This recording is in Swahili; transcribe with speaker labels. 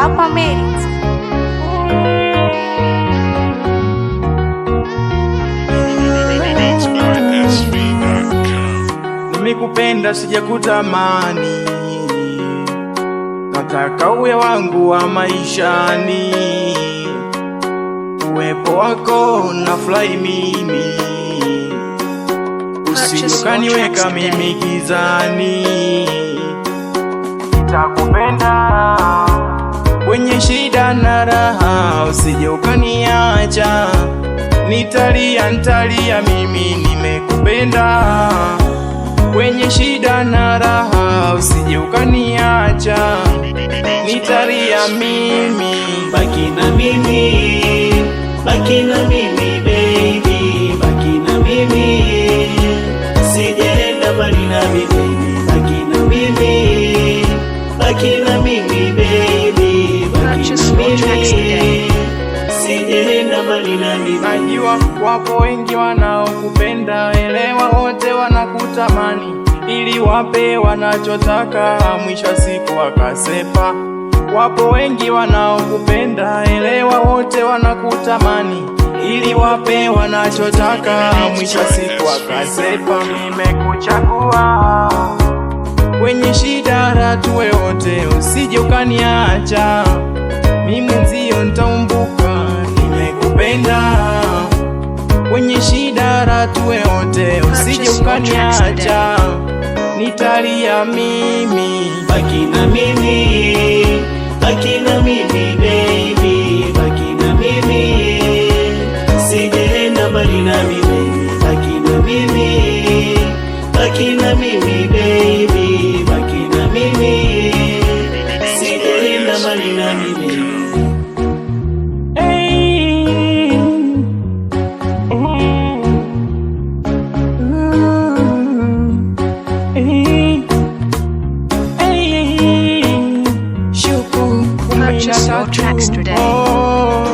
Speaker 1: Papa Merit.
Speaker 2: Nimekupenda sijakutamani, nataka uwe wangu wa maishani. Uwepo wako nafurahi mimi, usije ukaniweka mimi gizani. Nitakupenda kwenye shida na raha, usije ukaniacha. Nitalia mimi, nimekupenda kwenye shida na raha, usije ukaniacha. Nitalia mimi,
Speaker 3: baki na mimi, baki na mimi baby, baki na mimi, sijaenda mbali na mimi, baki na mimi, baki na mimi baby, baki na mimi, sijaenda mbali na mimi.
Speaker 2: Najua wapo wengi wanaokupenda, elewa wote wanakutamani, ili wape wanachotaka, mwisho siku wakasepa. Wapo wengi wanaokupenda, elewa wote wanakutamani, ili wape wanachotaka, mwisho siku wakasepa. Nimekuchagua kwenye shida na tuwe wote, usije ukaniacha. Mimi nzio nitaumbuka, nimekupenda kwenye shida na tuwe wote, usije ukaniacha. Nitalia mimi,
Speaker 3: baki na mimi, baki na mimi baby, baki na mimi, sijaenda mbali na mimi, baki na mimi, baki na mimi baby, baki na mimi, sijaenda mbali na mimi.
Speaker 1: Purchase your tracks today.